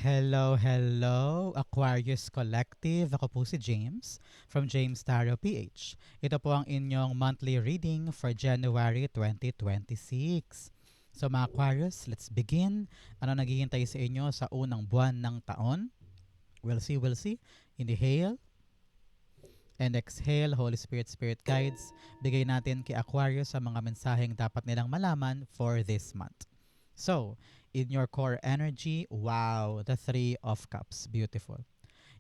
Hello, hello, Aquarius Collective. Ako po si James from James Tarot PH. Ito po ang inyong monthly reading for January 2026. So mga Aquarius, let's begin. Ano naghihintay sa inyo sa unang buwan ng taon? We'll see, we'll see. Inhale and exhale, Holy Spirit, Spirit Guides. Bigay natin kay Aquarius sa mga mensaheng dapat nilang malaman for this month. So, in your core energy, wow, the Three of Cups, beautiful.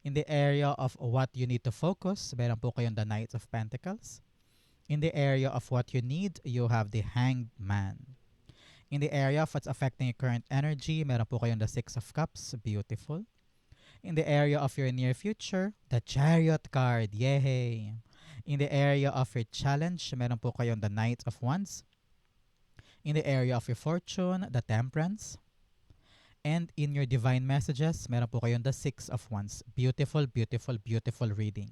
In the area of what you need to focus, meron po kayong the Knight of Pentacles. In the area of what you need, you have the Hanged Man. In the area of what's affecting your current energy, meron po kayong the Six of Cups, beautiful. In the area of your near future, the Chariot card, yay! In the area of your challenge, meron po kayong the Knight of Wands. In the area of your fortune, the Temperance. And in your divine messages, meron po kayong the Six of Wands. Beautiful, beautiful, beautiful reading.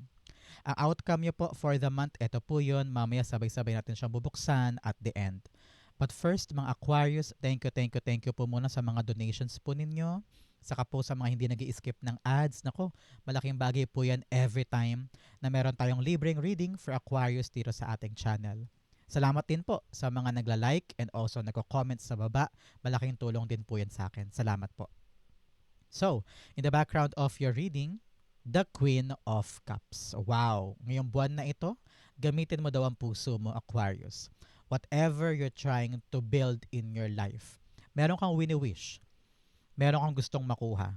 Ang outcome nyo po for the month, ito po yun. Mamaya sabay-sabay natin siyang bubuksan at the end. But first, mga Aquarius, thank you po muna sa mga donations po ninyo. Saka po sa mga hindi nag-i-skip ng ads. Nako, malaking bagay po yan every time na meron tayong libreng reading for Aquarius dito sa ating channel. Salamat din po sa mga nagla-like and also nagko-comment sa baba. Malaking tulong din po yan sa akin. Salamat po. So, in the background of your reading, the Queen of Cups. Wow! Ngayong buwan na ito, gamitin mo daw ang puso mo, Aquarius. Whatever you're trying to build in your life. Meron kang wini-wish. Meron kang gustong makuha.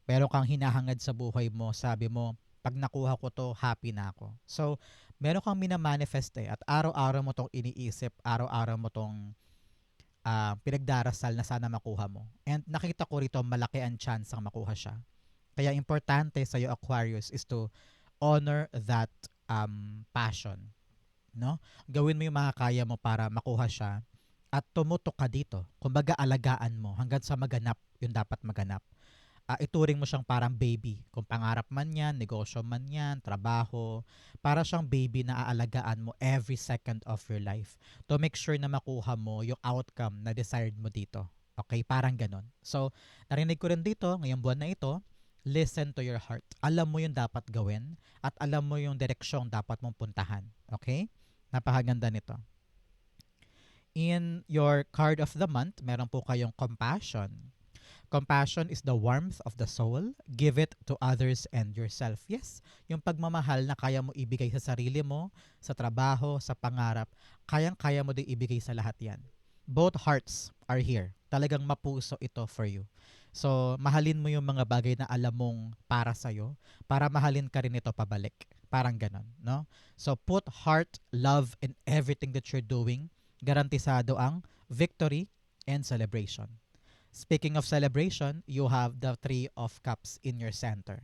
Meron kang hinahangad sa buhay mo. Sabi mo, pag nakuha ko to, happy na ako. So, meron kang minamanifest at araw-araw mo tong iniisip, araw-araw mo tong pinagdarasal na sana makuha mo. And nakita ko rito malaki ang chance ang makuha siya. Kaya importante sa iyo, Aquarius, is to honor that passion. No? Gawin mo yung makakaya mo para makuha siya at tumutok ka dito. Kumbaga alagaan mo hanggang sa maganap yung dapat maganap. Ituring mo siyang parang baby. Kung pangarap man yan, negosyo man yan, trabaho, para siyang baby na aalagaan mo every second of your life to make sure na makuha mo yung outcome na desired mo dito. Okay? Parang ganon. So, narinig ko rin dito, ngayong buwan na ito, listen to your heart. Alam mo yung dapat gawin at alam mo yung direksyong dapat mong puntahan. Okay? Napakaganda nito. In your card of the month, meron po kayong compassion. Compassion is the warmth of the soul. Give it to others and yourself. Yes, yung pagmamahal na kaya mo ibigay sa sarili mo, sa trabaho, sa pangarap, kayang-kaya mo din ibigay sa lahat yan. Both hearts are here. Talagang mapuso ito for you. So, mahalin mo yung mga bagay na alam mong para sa'yo, para mahalin ka rin ito pabalik. Parang ganon, no? So, put heart, love, in everything that you're doing. Garantisado ang victory and celebration. Speaking of celebration, you have the Three of Cups in your center.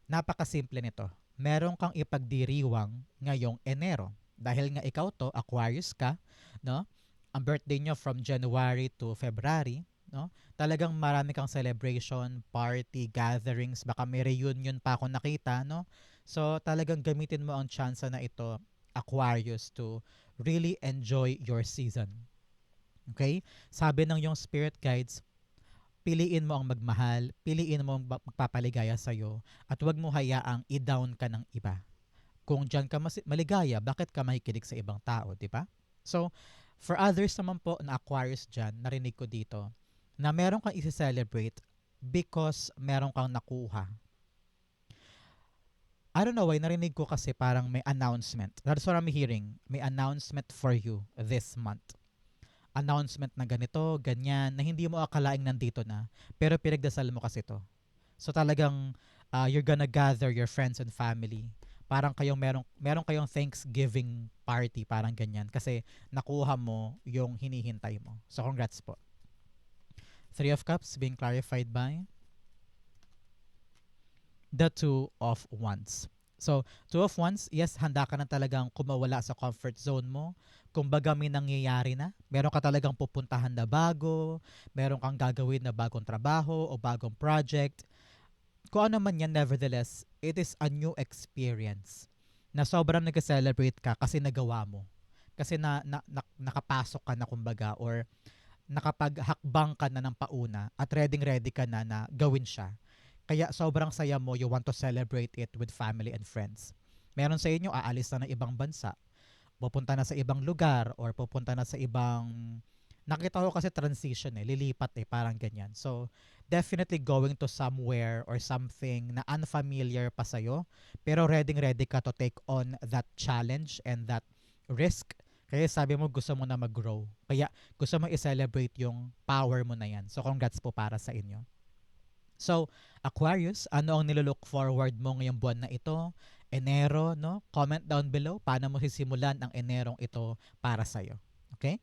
Napakasimple nito. Meron kang ipagdiriwang ngayong Enero. Dahil nga ikaw to, Aquarius ka, no? Ang birthday nyo from January to February, no? Talagang marami kang celebration, party, gatherings, baka may reunion pa ako nakita, no? So talagang gamitin mo ang chance na ito, Aquarius, to really enjoy your season. Okay? Sabi ng yung spirit guides, piliin mo ang magmahal, piliin mo ang magpapaligaya sa'yo, at huwag mo hayaang i-down ka ng iba. Kung dyan ka maligaya, bakit ka makikinig sa ibang tao, di ba? So, for others naman po na Aquarius dyan, narinig ko dito, na meron kang isi-celebrate because meron kang nakuha. I don't know why, narinig ko kasi parang may announcement. That's what I'm hearing. May announcement for you this month. Announcement na ganito, ganyan, na hindi mo akalaing nandito na, pero pinagdasal mo kasi to. So talagang you're gonna gather your friends and family. Parang meron kayong Thanksgiving party, parang ganyan, kasi nakuha mo yung hinihintay mo. So congrats po. Three of Cups being clarified by the Two of Wands. So, Two of Wands, yes, handa ka na talagang kumawala sa comfort zone mo. Kumbaga may nangyayari na. Meron ka talagang pupuntahan na bago, meron kang gagawin na bagong trabaho o bagong project. Kung ano man yan, nevertheless, it is a new experience na sobrang nag-celebrate ka kasi nagawa mo. Kasi nakapasok ka na kumbaga, or nakapaghakbang ka na ng pauna at ready ka na na gawin siya. Kaya sobrang saya mo, you want to celebrate it with family and friends. Meron sa inyo aalis na ng ibang bansa, pupunta na sa ibang lugar or pupunta na sa ibang, nakita ko kasi transition lilipat parang ganyan. So, definitely going to somewhere or something na unfamiliar pa sa'yo, pero ready ka to take on that challenge and that risk. Kaya sabi mo gusto mo na mag-grow. Kaya gusto mo i-celebrate yung power mo na yan. So, congrats po para sa inyo. So, Aquarius, ano ang nilook forward mo ngayong buwan na ito? Enero, no? Comment down below paano mo sisimulan ang Enerong ito para sa'yo. Okay?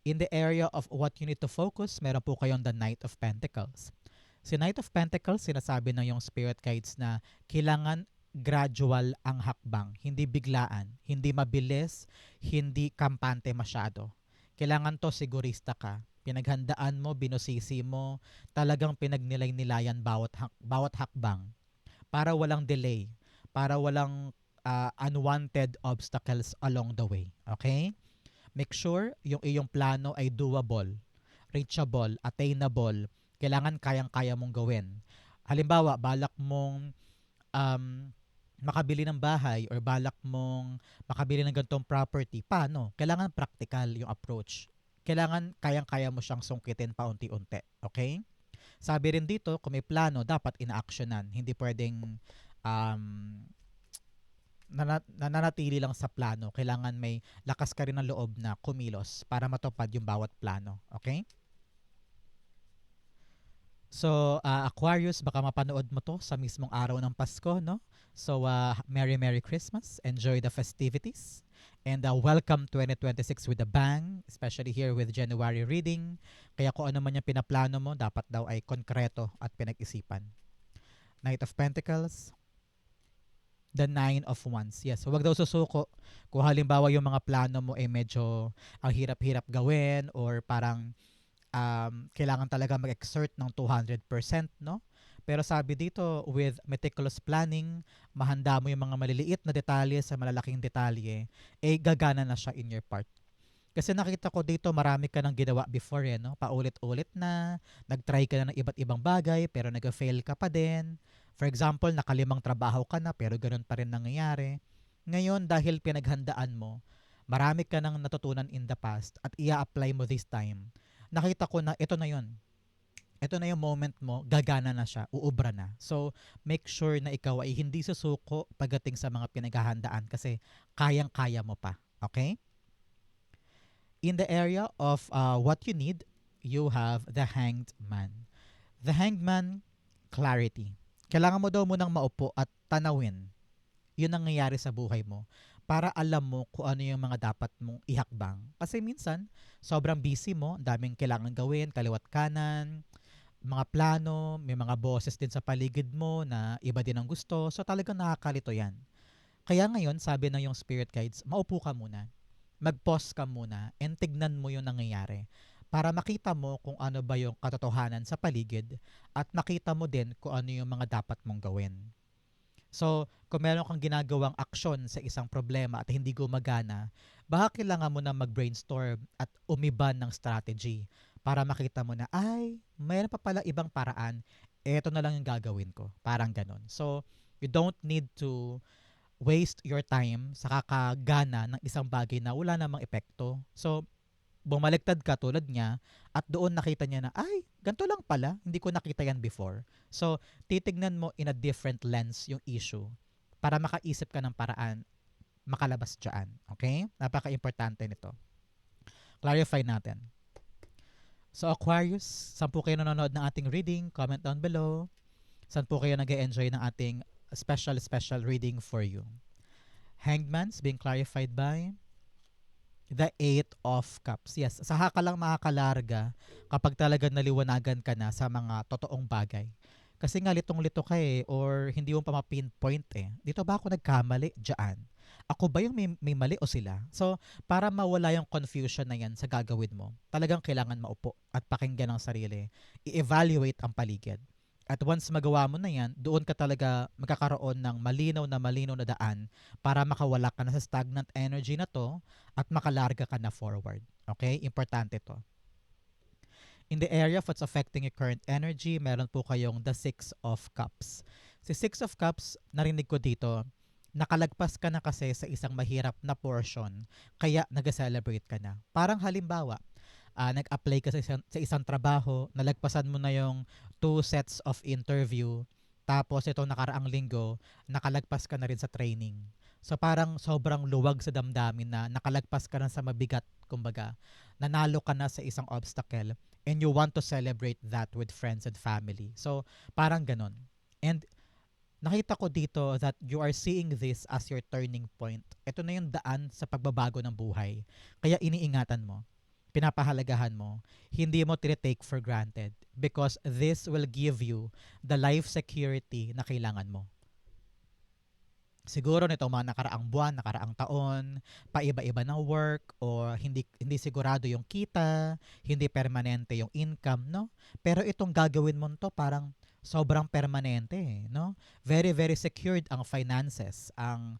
In the area of what you need to focus, meron po kayong the Knight of Pentacles. Si Knight of Pentacles, sinasabi ng yung spirit guides na kailangan gradual ang hakbang, hindi biglaan, hindi mabilis, hindi kampante masyado. Kailangan to sigurista ka. Pinaghandaan mo, binusisi mo, talagang pinagnilay-nilayan bawat hakbang para walang delay, para walang unwanted obstacles along the way. Okay? Make sure yung iyong plano ay doable, reachable, attainable. Kailangan kayang-kaya mong gawin. Halimbawa, balak mong makabili ng bahay or balak mong makabili ng ganitong property. Paano? Kailangan practical yung approach. Kailangan kayang-kaya mo siyang sungkitin paunti-unti. Okay? Sabi rin dito, kung may plano, dapat ina-actionan. Hindi pwedeng nananatili lang sa plano. Kailangan may lakas ka rin ng loob na kumilos para matupad yung bawat plano. Okay? So, Aquarius, baka mapanood mo to sa mismong araw ng Pasko, no? So, Merry Christmas. Enjoy the festivities. And welcome 2026 with a bang, especially here with January reading. Kaya kung ano man yung pinaplano mo, dapat daw ay konkreto at pinag-isipan. Knight of Pentacles, the Nine of Wands. Yes, huwag daw susuko. Kung halimbawa yung mga plano mo ay medyo ang hirap-hirap gawin or parang kailangan talaga mag-exert ng 200%, no? Pero sabi dito, with meticulous planning, mahanda mo yung mga maliliit na detalye sa malalaking detalye, gagana na siya in your part. Kasi nakita ko dito, marami ka nang ginawa before no? Paulit-ulit na, nag-try ka na ng iba't ibang bagay, pero nag-fail ka pa din. For example, nakalimang trabaho ka na, pero ganun pa rin nangyayari. Ngayon, dahil pinaghandaan mo, marami ka nang natutunan in the past at ia-apply mo this time. Nakita ko na ito na yun. Ito na yung moment mo, gagana na siya, uubra na. So, make sure na ikaw ay hindi susuko pagdating sa mga pinaghahandaan kasi kayang-kaya mo pa. Okay? In the area of what you need, you have the Hanged Man. The Hanged Man, clarity. Kailangan mo daw munang maupo at tanawin yun ang nangyayari sa buhay mo para alam mo kung ano yung mga dapat mong ihakbang. Kasi minsan, sobrang busy mo, daming kailangan gawin, kaliwat kanan, mga plano, may mga boses din sa paligid mo na iba din ang gusto. So talagang nakakalito yan. Kaya ngayon, sabi ng yung spirit guides, maupo ka muna. Mag-pause ka muna and tignan mo yung nangyayari para makita mo kung ano ba yung katotohanan sa paligid at makita mo din kung ano yung mga dapat mong gawin. So, kung meron kang ginagawang aksyon sa isang problema at hindi gumagana, baka kailangan mo na mag-brainstorm at umiban ng strategy para makita mo na, ay, mayroon pa pala ibang paraan, eto na lang yung gagawin ko. Parang ganun. So, you don't need to waste your time sa kakagana ng isang bagay na wala namang epekto. So, bumaliktad ka tulad niya at doon nakita niya na, ay, ganito lang pala, hindi ko nakita yan before. So, titignan mo in a different lens yung issue para makaisip ka ng paraan makalabas dyan. Okay? Napaka-importante nito. Clarify natin. So, Aquarius, saan po kayo nanonood ng ating reading? Comment down below. Saan po kayo nag-enjoy ng ating special reading for you? Hangman's being clarified by the Eight of Cups. Yes, saka ka lang makakalarga kapag talaga naliwanagan ka na sa mga totoong bagay. Kasi nga litong-lito ka or hindi mo pa ma-pinpoint Dito ba ako nagkamali? Diyan. Ako ba yung may mali o sila? So, para mawala yung confusion na yan sa gagawin mo, talagang kailangan maupo at pakinggan ang sarili. I-evaluate ang paligid. At once magawa mo na yan, doon ka talaga magkakaroon ng malinaw na daan para makawala ka na sa stagnant energy na to at makalarga ka na forward. Okay? Importante to. In the area of what's affecting your current energy, meron po kayong the Six of Cups. Si Six of Cups, narinig ko dito, nakalagpas ka na kasi sa isang mahirap na portion, kaya nag-celebrate ka na. Parang halimbawa, nag-apply ka sa isang trabaho, nalagpasan mo na yung 2 sets of interview, tapos itong nakaraang linggo, nakalagpas ka na rin sa training. So parang sobrang luwag sa damdamin na nakalagpas ka na sa mabigat, kumbaga, nanalo ka na sa isang obstacle and you want to celebrate that with friends and family. So parang ganon. And nakita ko dito that you are seeing this as your turning point. Ito na yung daan sa pagbabago ng buhay. Kaya iniingatan mo, pinapahalagahan mo, hindi mo tinitake for granted because this will give you the life security na kailangan mo. Siguro nito mga nakaraang buwan, nakaraang taon, paiba-iba ng work o hindi sigurado yung kita, hindi permanente yung income, no? Pero itong gagawin mo to parang sobrang permanente, no? Very very secured ang finances, ang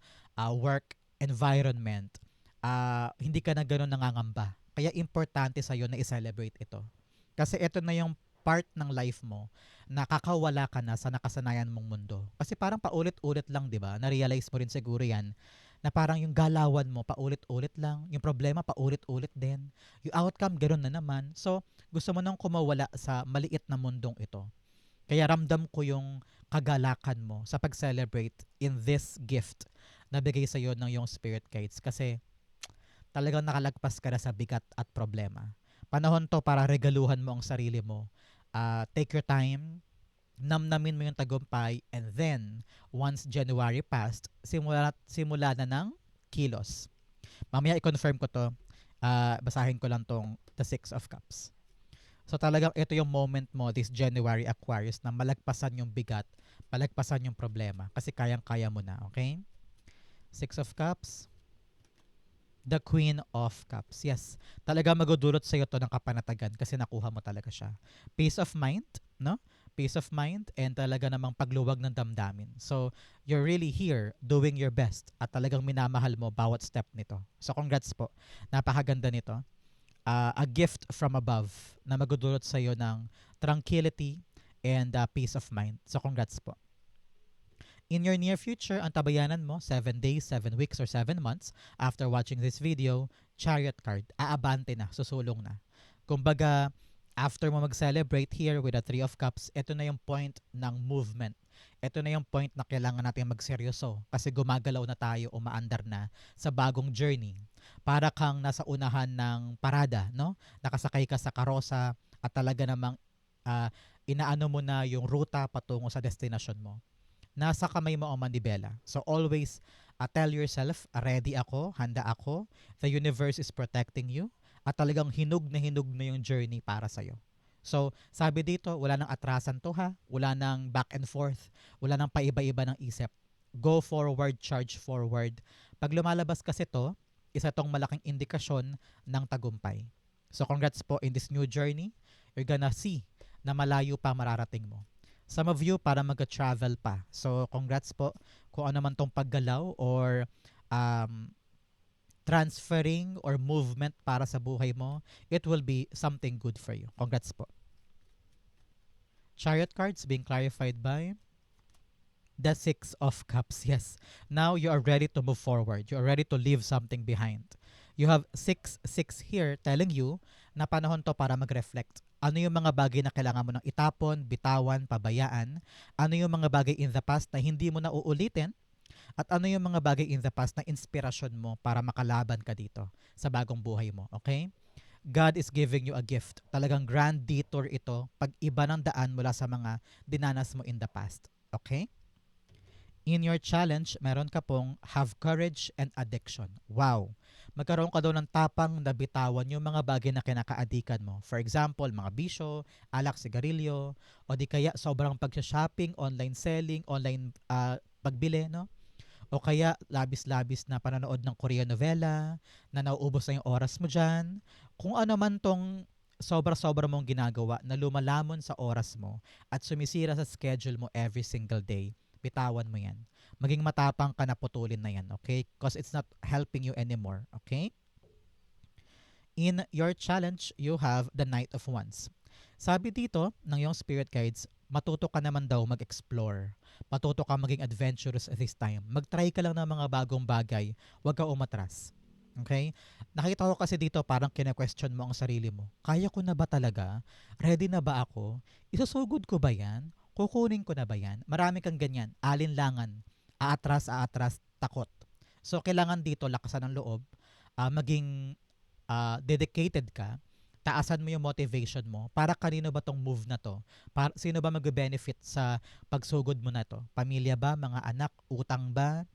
work environment. Hindi ka na ganoon nangangamba. Kaya importante sa iyo na i-celebrate ito. Kasi ito na yung part ng life mo nakakawala ka na sa nakasanayan mong mundo. Kasi parang paulit-ulit lang, 'di ba? Na-realize mo rin siguro 'yan na parang yung galawan mo paulit-ulit lang, yung problema paulit-ulit din, yung outcome ganoon na naman. So, gusto mo nang kumawala sa maliit na mundong ito. Kaya ramdam ko yung kagalakan mo sa pag-celebrate in this gift na bigay sa iyo ng yung spirit guides kasi talagang nakalagpas ka na sa bigat at problema. Panahon to para regaluhan mo ang sarili mo. Take your time, namnamin mo yung tagumpay, and then, once January passed, simula na ng kilos. Mamaya i-confirm ko to. Basahin ko lang tong the Six of Cups. So talagang ito yung moment mo this January Aquarius na malagpasan yung bigat, malagpasan yung problema kasi kayang-kaya mo na, okay? Six of Cups. The Queen of Cups. Yes, talaga magudulot sa iyo to ng kapanatagan kasi nakuha mo talaga siya. Peace of mind, no? Peace of mind and talaga namang pagluwag ng damdamin. So, you're really here doing your best at talagang minamahal mo bawat step nito. So, congrats po. Napakaganda nito. A gift from above na magudulot sa iyo ng tranquility and peace of mind. So, congrats po. In your near future, ang tabayanan mo, 7 days, 7 weeks, or 7 months after watching this video, Chariot card, aabante na, susulong na. Kumbaga, after mo mag-celebrate here with the Three of Cups, ito na yung point ng movement. Ito na yung point na kailangan natin magseryoso kasi gumagalaw na tayo, umaandar na sa bagong journey. Para kang nasa unahan ng parada, no? Nakasakay ka sa karosa at talaga namang inaano mo na yung ruta patungo sa destination mo. Nasa kamay mo ang manibela. So always tell yourself, ready ako, handa ako, the universe is protecting you, at talagang hinug na yung journey para sa'yo. So sabi dito, wala nang atrasan to ha, wala nang back and forth, wala nang paiba-iba ng isip. Go forward, charge forward. Pag lumalabas kasi to, isa tong malaking indikasyon ng tagumpay. So congrats po in this new journey. You're gonna see na malayo pa mararating mo. Some of you para mag-travel pa. So, congrats po kung ano man tong paggalaw or transferring or movement para sa buhay mo. It will be something good for you. Congrats po. Chariot cards being clarified by the Six of Cups. Yes. Now you are ready to move forward. You are ready to leave something behind. You have 6 here telling you na panahon to para mag-reflect. Ano yung mga bagay na kailangan mo nang itapon, bitawan, pabayaan? Ano yung mga bagay in the past na hindi mo na uulitin? At ano yung mga bagay in the past na inspirasyon mo para makalaban ka dito sa bagong buhay mo? Okay? God is giving you a gift. Talagang grand detour ito pag iba ng daan mula sa mga dinanas mo in the past. Okay? In your challenge, meron ka pong have courage and addiction. Wow! Magkaroon ka daw ng tapang na bitawan yung mga bagay na kinakaadikan mo. For example, mga bisyo, alak, sigarilyo, o di kaya sobrang pag-shopping, online selling, online pagbili, no? O kaya labis-labis na pananood ng Korean novela, na nauubos na yung oras mo dyan. Kung ano man tong sobra-sobra mong ginagawa na lumalamon sa oras mo at sumisira sa schedule mo every single day, bitawan mo yan. Maging matapang ka na putulin na yan, okay? Because it's not helping you anymore, okay? In your challenge, you have the Knight of Wands. Sabi dito ng iyong spirit guides, matuto ka naman daw mag-explore. Matuto ka maging adventurous this time. Mag-try ka lang ng mga bagong bagay. Huwag ka umatras. Okay? Nakita ko kasi dito parang kine-question mo ang sarili mo. Kaya ko na ba talaga? Ready na ba ako? Isusugod ko ba yan? Kukunin ko na ba yan? Marami kang ganyan. Alinlangan. Aatras, takot. So, kailangan dito lakasan ng loob. Maging dedicated ka, taasan mo yung motivation mo para kanino ba tong move na to? Para, sino ba mag-benefit sa pagsugod mo na to? Pamilya ba? Mga anak? Utang ba?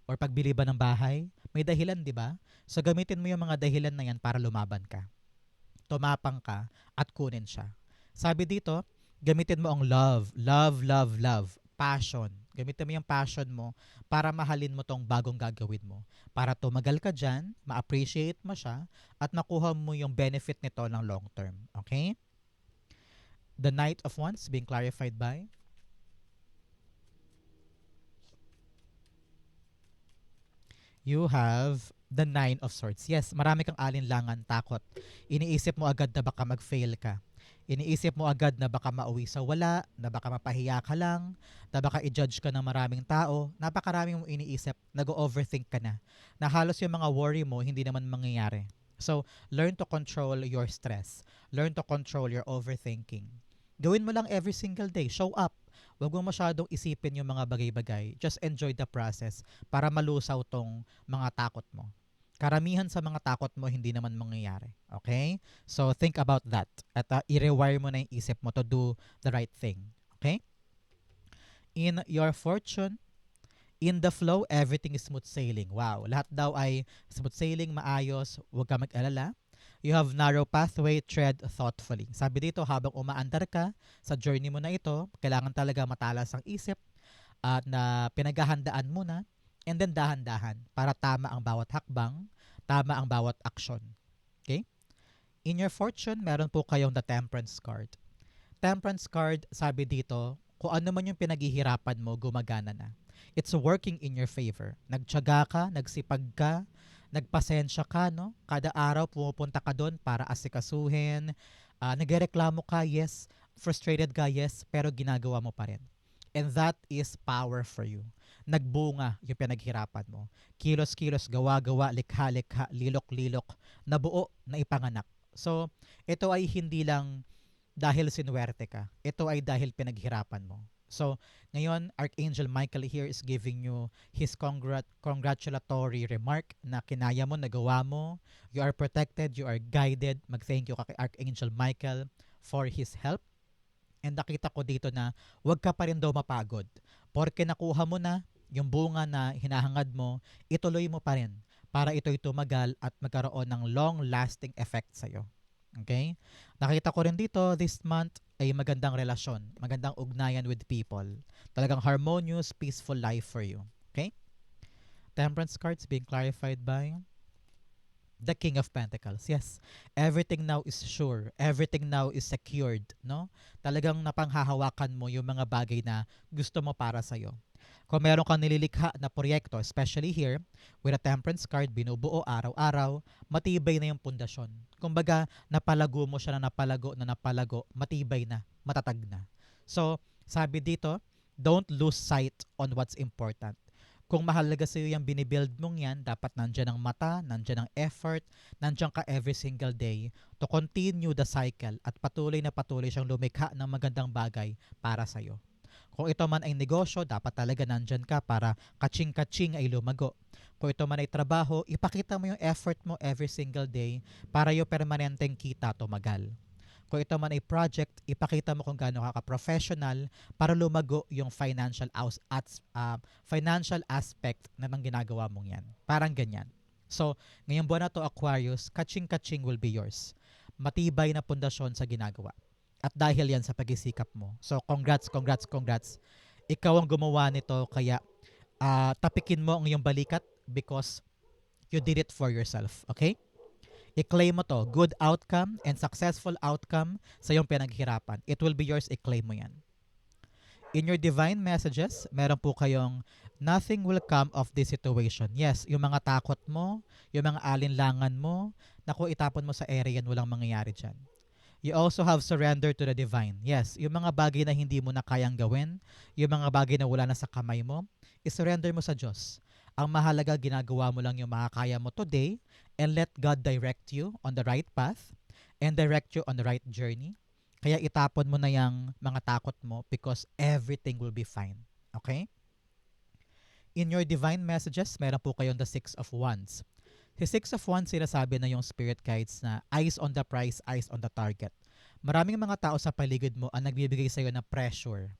Or pagbili ba ng bahay? May dahilan, di ba? So gamitin mo yung mga dahilan na yan para lumaban ka. Tumapang ka at kunin siya. Sabi dito, gamitin mo ang love, passion. Gamitin mo yung passion mo para mahalin mo tong bagong gagawin mo. Para tumagal ka dyan, ma-appreciate mo siya, at makuha mo yung benefit nito ng long term. Okay? The Knight of Wands being clarified by you have the Nine of Swords. Yes, marami kang alinlangan, takot. Iniisip mo agad na baka mag-fail ka. Iniisip mo agad na baka mauwi sa wala, na baka mapahiya ka lang, na baka i-judge ka ng maraming tao. Napakaraming mo iniisip, nag-overthink ka na. Na halos yung mga worry mo hindi naman mangyayari. So, learn to control your stress. Learn to control your overthinking. Gawin mo lang every single day. Show up. Huwag mo masyadong isipin yung mga bagay-bagay. Just enjoy the process para malusaw tong mga takot mo. Karamihan sa mga takot mo hindi naman mangyayari. Okay? So, think about that. At i-rewire mo na yung isip mo to do the right thing. Okay? In your fortune, in the flow, everything is smooth sailing. Wow. Lahat daw ay smooth sailing, maayos. Huwag ka mag-alala. You have narrow pathway, tread thoughtfully. Sabi dito, habang umaandar ka sa journey mo na ito, kailangan talaga matalas ang isip at na pinaghahandaan muna, and then dahan-dahan para tama ang bawat hakbang, tama ang bawat aksyon. Okay? In your fortune, meron po kayong the Temperance card. Temperance card, sabi dito, kung ano man yung pinaghihirapan mo, gumagana na. It's working in your favor. Nagtiyaga ka, nagsipag ka, nagpasensya ka, no? Kada araw pumupunta ka doon para asikasuhin. Nagreklamo ka, yes. Frustrated ka, yes. Pero ginagawa mo pa rin. And that is power for you. Nagbunga yung pinaghirapan mo. Kilos-kilos, gawa-gawa, likha-likha, lilok-lilok, nabuo, na ipanganak. So, ito ay hindi lang dahil sinuwerte ka. Ito ay dahil pinaghirapan mo. So, ngayon, Archangel Michael here is giving you his congratulatory remark na kinaya mo, nagawa mo, you are protected, you are guided. Mag-thank you ka kay Archangel Michael for his help. And nakita ko dito na huwag ka pa rin daw mapagod. Porque nakuha mo na yung bunga na hinahangad mo, ituloy mo pa rin para ito'y tumagal at magkaroon ng long-lasting effect sa'yo. Okay? Nakita ko rin dito, this month ay magandang relasyon, magandang ugnayan with people. Talagang harmonious, peaceful life for you. Okay? Temperance cards being clarified by the King of Pentacles. Yes, everything now is sure. Everything now is secured. No? Talagang napanghahawakan mo yung mga bagay na gusto mo para sa'yo. Kung meron kang nililikha na proyekto, especially here, with a Temperance card, binubuo araw-araw, matibay na yung pundasyon. Kumbaga, napalago mo siya na napalago, matibay na, matatag na. So, sabi dito, don't lose sight on what's important. Kung mahalaga sa iyo yung binibuild mong yan, dapat nandyan ang mata, nandyan ang effort, nandyan ka every single day to continue the cycle at patuloy siyang lumikha ng magandang bagay para sa iyo. Kung ito man ay negosyo, dapat talaga nandyan ka para kaching-kaching ay lumago. Kung ito man ay trabaho, ipakita mo yung effort mo every single day para yung permanenteng kita tumagal. Kung ito man ay project, ipakita mo kung gaano ka professional para lumago yung financial aspect na ng ginagawa mong yan. Parang ganyan. So, ngayong buwan na to, Aquarius, kaching-kaching will be yours. Matibay na pundasyon sa ginagawa. At dahil yan sa pag-isikap mo. So, congrats. Ikaw ang gumawa nito, kaya tapikin mo ang iyong balikat because you did it for yourself. Okay? I-claim mo to. Good outcome and successful outcome sa iyong pinaghirapan. It will be yours. I-claim mo yan. In your divine messages, meron po kayong nothing will come of this situation. Yes, yung mga takot mo, yung mga alinlangan mo, naku, itapon mo sa area yan, walang mangyayari dyan. You also have surrender to the divine. Yes, yung mga bagay na hindi mo na kayang gawin, yung mga bagay na wala na sa kamay mo, isurrender mo sa Diyos. Ang mahalaga, ginagawa mo lang yung makakaya mo today and let God direct you on the right path and direct you on the right journey. Kaya itapon mo na yung mga takot mo because everything will be fine. Okay? In your divine messages, meron po kayong the Six of Wands. Si Six of Wands, sinasabi na yung spirit guides na eyes on the prize, eyes on the target. Maraming mga tao sa paligid mo ang nagbibigay sa'yo ng pressure,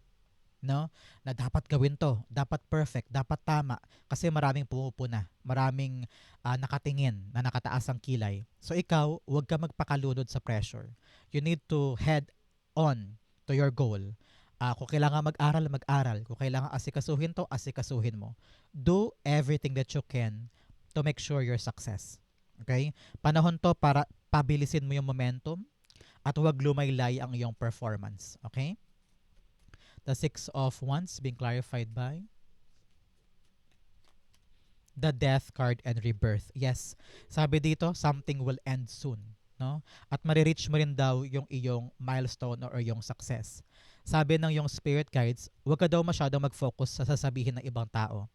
no? Na dapat gawin to, dapat perfect, dapat tama. Kasi maraming pumupuna, maraming nakatingin, na nakataas ang kilay. So ikaw, huwag ka magpakalunod sa pressure. You need to head on to your goal. Kung kailangan mag-aral, mag-aral. Kung kailangan asikasuhin to, asikasuhin mo. Do everything that you can to make sure your success. Okay? Panahon to para pabilisin mo yung momentum at huwag lumaylay ang iyong performance. Okay? The Six of Wands being clarified by the Death card and Rebirth. Yes, sabi dito, something will end soon. No? At marireach mo rin daw yung iyong milestone or yung success. Sabi ng yung spirit guides, huwag ka daw masyadong mag-focus sa sasabihin ng ibang tao.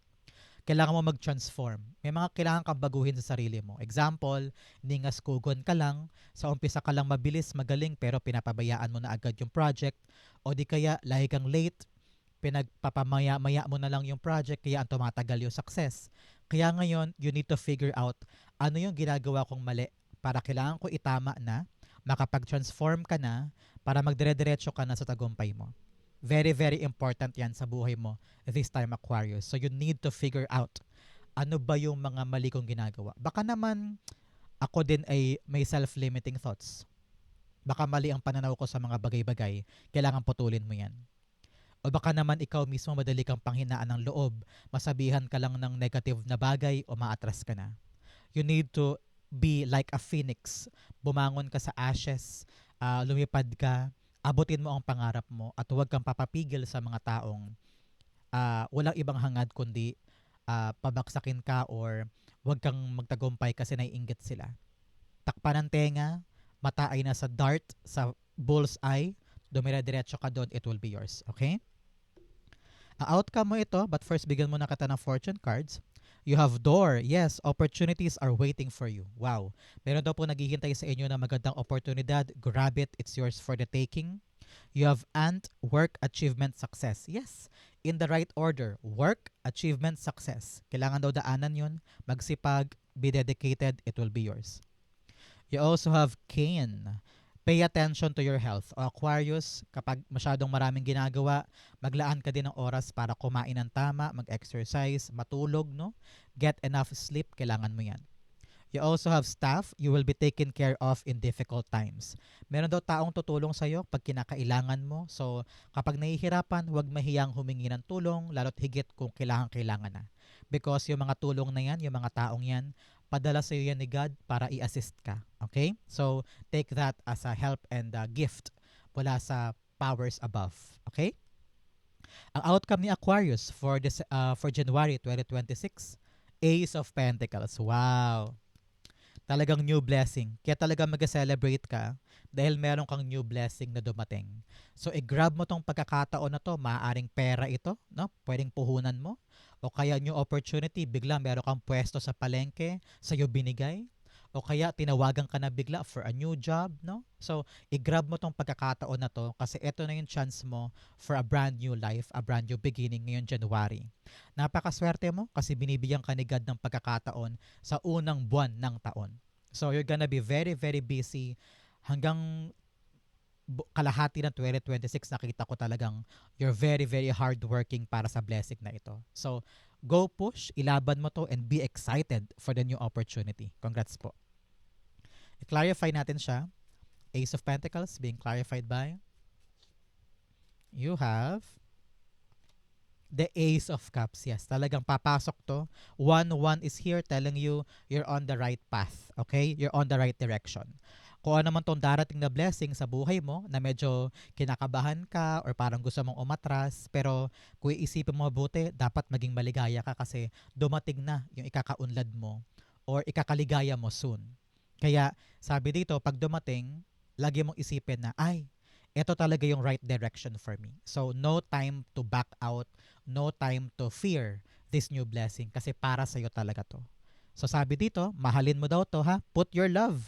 Kailangan mo mag-transform. May mga kailangan kang baguhin sa sarili mo. Example, ningas-kugon ka lang, sa umpisa ka lang mabilis, magaling, pero pinapabayaan mo na agad yung project. O di kaya, lagi kang late, pinagpapamaya-maya mo na lang yung project, kaya ang tumatagal yung success. Kaya ngayon, you need to figure out ano yung ginagawa kong mali para kailangan ko itama na, makapag-transform ka na, para magdire-diretso ka na sa tagumpay mo. Very, very important yan sa buhay mo this time, Aquarius. So you need to figure out ano ba yung mga mali kong ginagawa. Baka naman ako din ay may self-limiting thoughts. Baka mali ang pananaw ko sa mga bagay-bagay. Kailangan putulin mo yan. O baka naman ikaw mismo madali kang panghinaan ng loob. Masabihan ka lang ng negative na bagay o maatras ka na. You need to be like a phoenix. Bumangon ka sa ashes, lumipad ka, abutin mo ang pangarap mo at huwag kang papapigil sa mga taong walang ibang hangad kundi pabaksakin ka or huwag kang magtagumpay kasi naiinggit sila. Takpan ng tenga, mata ay nasa dart, sa bull's eye, dumire-diretso ka doon, it will be yours. Okay? Ang outcome mo ito, but first bigyan mo na kita ng fortune cards. You have door. Yes, opportunities are waiting for you. Wow. Meron daw po naghihintay sa inyo na magandang oportunidad. Grab it. It's yours for the taking. You have ant, work, achievement, success. Yes, in the right order. Work, achievement, success. Kailangan daw daanan yun. Magsipag, be dedicated, it will be yours. You also have Cain. Pay attention to your health. O Aquarius, kapag masyadong maraming ginagawa, maglaan ka din ng oras para kumain ng tama, mag-exercise, matulog, no? Get enough sleep, kailangan mo yan. You also have staff, you will be taken care of in difficult times. Meron daw taong tutulong sa'yo pag kinakailangan mo. So, kapag nahihirapan, huwag mahiyang humingi ng tulong, lalo't higit kung kailangan na. Because yung mga tulong na yan, yung mga taong yan, padala sa iyo yan ni God para i-assist ka. Okay? So, take that as a help and a gift mula sa powers above. Okay? Ang outcome ni Aquarius for January 2026, Ace of Pentacles. Wow! Talagang new blessing. Kaya talaga mag-celebrate ka dahil meron kang new blessing na dumating. So, i-grab mo tong pagkakataon na to. Maaaring pera ito, no? Pwedeng puhunan mo. O kaya new opportunity, bigla meron kang pwesto sa palengke, sa'yo binigay. O kaya tinawagan ka na bigla for a new job, no? So, i-grab mo tong pagkakataon na to kasi ito na yung chance mo for a brand new life, a brand new beginning ngayong January. Napakaswerte mo kasi binibigyan ka ni God ng pagkakataon sa unang buwan ng taon. So, you're gonna be very, very busy hanggang kalahati ng 2026. Nakita ko talagang you're very, very hardworking para sa blessing na ito. So, go push, ilaban mo to, and be excited for the new opportunity. Congrats po. I-clarify natin siya. Ace of Pentacles being clarified by you have the Ace of Cups. Yes, talagang papasok to. 1-1 is here telling you you're on the right path. Okay? You're on the right direction. Kung ano man tong darating na blessing sa buhay mo na medyo kinakabahan ka or parang gusto mong umatras, pero kung iisipin mo mabuti, dapat maging maligaya ka kasi dumating na yung ikakaunlad mo or ikakaligaya mo soon. Kaya sabi dito, pag dumating, lagi mong isipin na, ay, ito talaga yung right direction for me. So, no time to back out, no time to fear this new blessing kasi para sa'yo talaga to. So, sabi dito, mahalin mo daw to ha. Put your love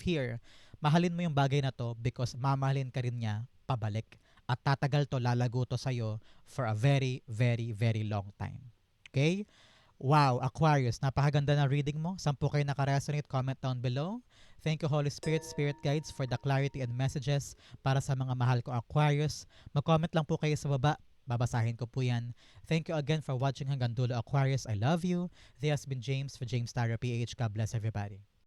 here. Mahalin mo yung bagay na to because mamahalin ka rin niya pabalik. At tatagal to, lalago to sa'yo for a very, very, very long time. Okay? Wow, Aquarius, napakaganda na reading mo. 10 kayo nakaresonate, comment down below. Thank you, Holy Spirit, Spirit Guides, for the clarity and messages para sa mga mahal ko Aquarius. Mag-comment lang po kayo sa baba. Babasahin ko po yan. Thank you again for watching hanggang dulo, Aquarius. I love you. This has been James for James Tarot PH. God bless everybody.